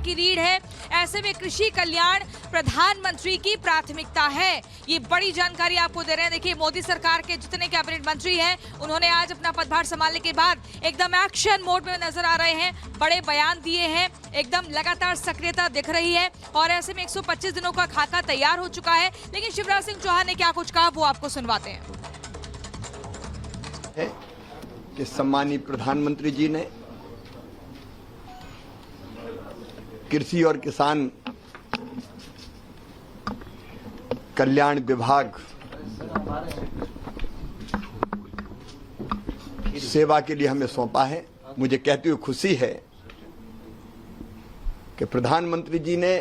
की रीढ़ है। ऐसे में कृषि कल्याण प्रधानमंत्री की प्राथमिकता है। ये बड़ी जानकारी आपको दे रहे हैं। देखिए, मोदी सरकार के जितने कैबिनेट मंत्री हैं, उन्होंने आज अपना पदभार संभालने के बाद एकदम एक्शन मोड में नजर आ रहे हैं। बड़े बयान दिए हैं, एकदम लगातार सक्रियता दिख रही है और ऐसे में 125 दिनों का खाका तैयार हो चुका है। लेकिन शिवराज सिंह चौहान ने क्या कुछ कहा, वो आपको सुनवाते हैं। कि सम्मानीय प्रधानमंत्री जी ने कृषि और किसान कल्याण विभाग सेवा के लिए हमें सौंपा है। मुझे कहते हुए खुशी है कि प्रधानमंत्री जी ने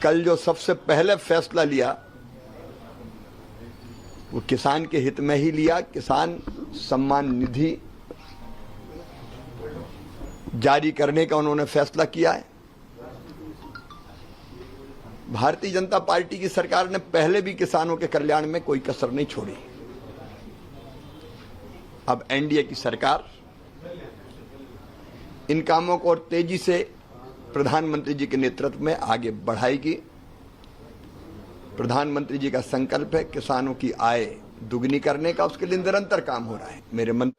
कल जो सबसे पहले फैसला लिया वो किसान के हित में ही लिया। किसान सम्मान निधि जारी करने का उन्होंने फैसला किया है। भारतीय जनता पार्टी की सरकार ने पहले भी किसानों के कल्याण में कोई कसर नहीं छोड़ी। अब एनडीए की सरकार इन कामों को और तेजी से प्रधानमंत्री जी के नेतृत्व में आगे बढ़ाएगी। प्रधानमंत्री जी का संकल्प है किसानों की आय दुगनी करने का, उसके लिए निरंतर काम हो रहा है। मेरे मन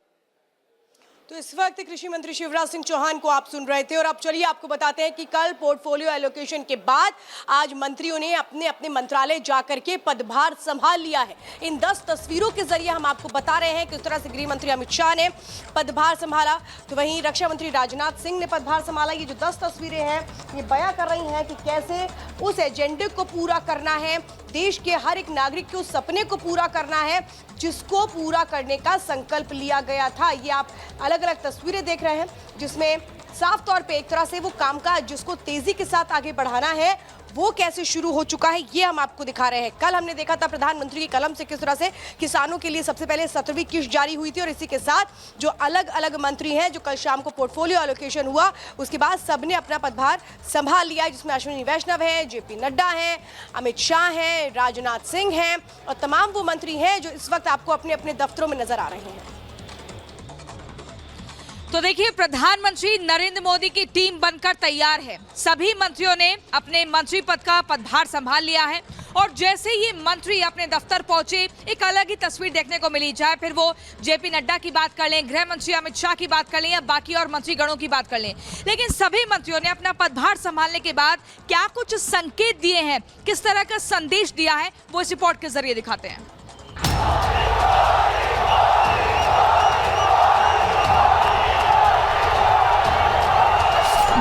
तो इस वक्त कृषि मंत्री शिवराज सिंह चौहान को आप सुन रहे थे और अब चलिए आपको बताते हैं कि कल पोर्टफोलियो एलोकेशन के बाद आज मंत्रियों ने अपने अपने मंत्रालय जाकर के पदभार संभाल लिया है। इन 10 तस्वीरों के जरिए हम आपको बता रहे हैं किस तरह से गृह मंत्री अमित शाह ने पदभार संभाला, तो वहीं रक्षा मंत्री राजनाथ सिंह ने पदभार संभाला। ये जो 10 तस्वीरें हैं ये बयां कर रही हैं कि कैसे उस एजेंडे को पूरा करना है, देश के हर एक नागरिक के उस सपने को पूरा करना है जिसको पूरा करने का संकल्प लिया गया था। ये आप अलग अलग तस्वीरें देख रहे हैं जिसमें साफ तौर पे एक तरह से वो कामकाज जिसको तेजी के साथ आगे बढ़ाना है वो कैसे शुरू हो चुका है ये हम आपको दिखा रहे हैं। कल हमने देखा था प्रधानमंत्री की कलम से किस तरह से किसानों के लिए सबसे पहले 17वीं किश्त जारी हुई थी और इसी के साथ जो अलग अलग मंत्री हैं जो कल शाम को पोर्टफोलियो एलोकेशन हुआ उसके बाद सबने अपना पदभार संभाल लिया, जिसमें अश्विनी वैष्णव हैं, जेपी नड्डा हैं, अमित शाह हैं, राजनाथ सिंह हैं और तमाम वो मंत्री हैं जो इस वक्त आपको अपने अपने दफ्तरों में नजर आ रहे हैं। तो देखिए, प्रधानमंत्री नरेंद्र मोदी की टीम बनकर तैयार है। सभी मंत्रियों ने अपने मंत्री पद का पदभार संभाल लिया है और जैसे ये मंत्री अपने दफ्तर पहुंचे एक अलग ही तस्वीर देखने को मिली। चाहे फिर वो जेपी नड्डा की बात कर लें, गृह मंत्री अमित शाह की बात कर लें या बाकी और मंत्रीगणों की बात कर लें, लेकिन सभी मंत्रियों ने अपना पदभार संभालने के बाद क्या कुछ संकेत दिए हैं, किस तरह का संदेश दिया है, वो इस रिपोर्ट के जरिए दिखाते हैं।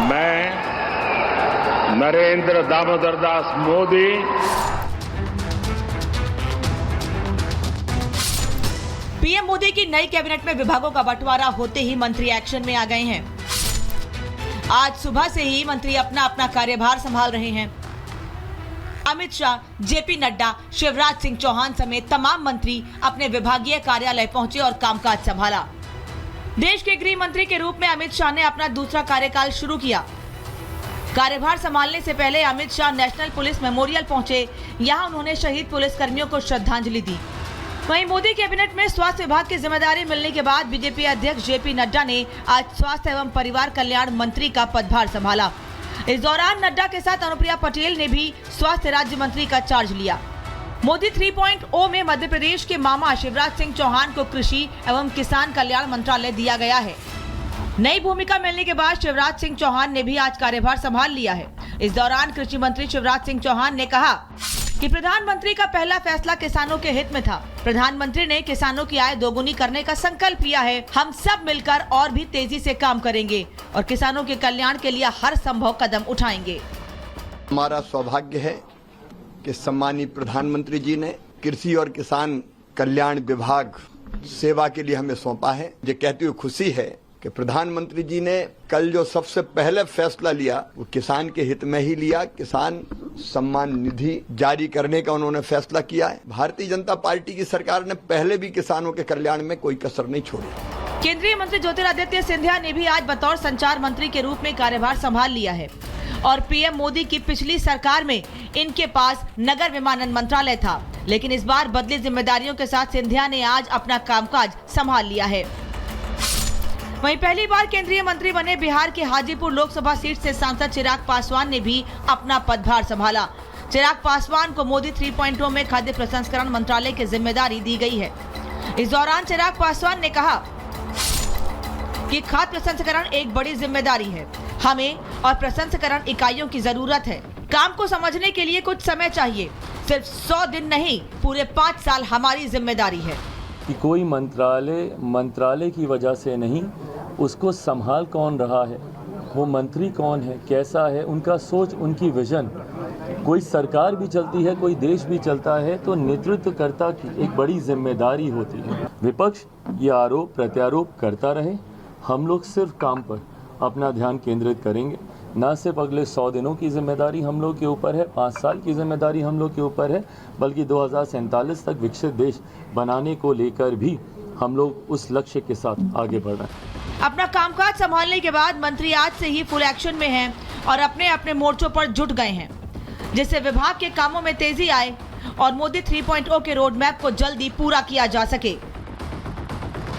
मैं नरेंद्र दामोदर दास मोदी पीएम मोदी की नई कैबिनेट में विभागों का बंटवारा होते ही मंत्री एक्शन में आ गए हैं। आज सुबह से ही मंत्री अपना अपना कार्यभार संभाल रहे हैं। अमित शाह, जेपी नड्डा, शिवराज सिंह चौहान समेत तमाम मंत्री अपने विभागीय कार्यालय पहुंचे और कामकाज संभाला। देश के गृह मंत्री के रूप में अमित शाह ने अपना दूसरा कार्यकाल शुरू किया। कार्यभार संभालने से पहले Amit Shah national police memorial पहुंचे। यहां उन्होंने शहीद पुलिसकर्मियों को श्रद्धांजलि दी। वहीं मोदी कैबिनेट में स्वास्थ्य विभाग की जिम्मेदारी मिलने के बाद बीजेपी अध्यक्ष जेपी नड्डा ने आज स्वास्थ्य एवं परिवार कल्याण मंत्री का पदभार संभाला। इस दौरान नड्डा के साथ अनुप्रिया पटेल ने भी स्वास्थ्य राज्य मंत्री का चार्ज लिया। मोदी 3.0 में मध्य प्रदेश के मामा शिवराज सिंह चौहान को कृषि एवं किसान कल्याण मंत्रालय दिया गया है। नई भूमिका मिलने के बाद शिवराज सिंह चौहान ने भी आज कार्यभार संभाल लिया है। इस दौरान कृषि मंत्री शिवराज सिंह चौहान ने कहा कि प्रधानमंत्री का पहला फैसला किसानों के हित में था। प्रधानमंत्री ने किसानों की आय दोगुनी करने का संकल्प लिया है। हम सब मिलकर और भी तेजी से काम करेंगे और किसानों के कल्याण के लिए हर संभव कदम उठाएंगे। हमारा सौभाग्य है कि सम्मानीय प्रधानमंत्री जी ने कृषि और किसान कल्याण विभाग सेवा के लिए हमें सौंपा है। मुझे कहते हुए खुशी है कि प्रधानमंत्री जी ने कल जो सबसे पहले फैसला लिया वो किसान के हित में ही लिया। किसान सम्मान निधि जारी करने का उन्होंने फैसला किया है। भारतीय जनता पार्टी की सरकार ने पहले भी किसानों के कल्याण में कोई कसर नहीं छोड़ी। केंद्रीय मंत्री ज्योतिरादित्य सिंधिया ने भी आज बतौर संचार मंत्री के रूप में कार्यभार संभाल लिया है और पीएम मोदी की पिछली सरकार में इनके पास नगर विमानन मंत्रालय था, लेकिन इस बार बदली जिम्मेदारियों के साथ सिंधिया ने आज अपना कामकाज संभाल लिया है। वहीं पहली बार केंद्रीय मंत्री बने बिहार के हाजीपुर लोकसभा सीट से सांसद चिराग पासवान ने भी अपना पदभार संभाला। चिराग पासवान को मोदी 3.0 में खाद्य प्रसंस्करण मंत्रालय की जिम्मेदारी दी गई है। इस दौरान चिराग पासवान ने कहा कि खाद्य प्रसंस्करण एक बड़ी जिम्मेदारी है, हमें और प्रसंस्करण इकाइयों की जरूरत है। काम को समझने के लिए कुछ समय चाहिए, सिर्फ 100 दिन नहीं, पूरे 5 साल हमारी जिम्मेदारी है। कि कोई मंत्रालय की वजह से नहीं, उसको संभाल कौन रहा है, वो मंत्री कौन है, कैसा है, उनका सोच, उनकी विजन। कोई सरकार भी चलती है, कोई देश भी चलता है, तो नेतृत्वकर्ता की एक बड़ी जिम्मेदारी होती है। विपक्ष ये आरोप प्रत्यारोप करता रहे, हम लोग सिर्फ काम पर अपना ध्यान केंद्रित करेंगे। न सिर्फ अगले 100 दिनों की जिम्मेदारी हम लोग के ऊपर है, 5 साल की जिम्मेदारी हम लोग के ऊपर है, बल्कि 2047 तक विकसित देश बनाने को लेकर भी हम लोग उस लक्ष्य के साथ आगे बढ़ रहे हैं। अपना कामकाज संभालने के बाद मंत्री आज से ही फुल एक्शन में हैं और अपने अपने मोर्चों पर जुट गए हैं, जिससे विभाग के कामों में तेजी आए और मोदी 3.0 के रोड मैप को जल्दी पूरा किया जा सके।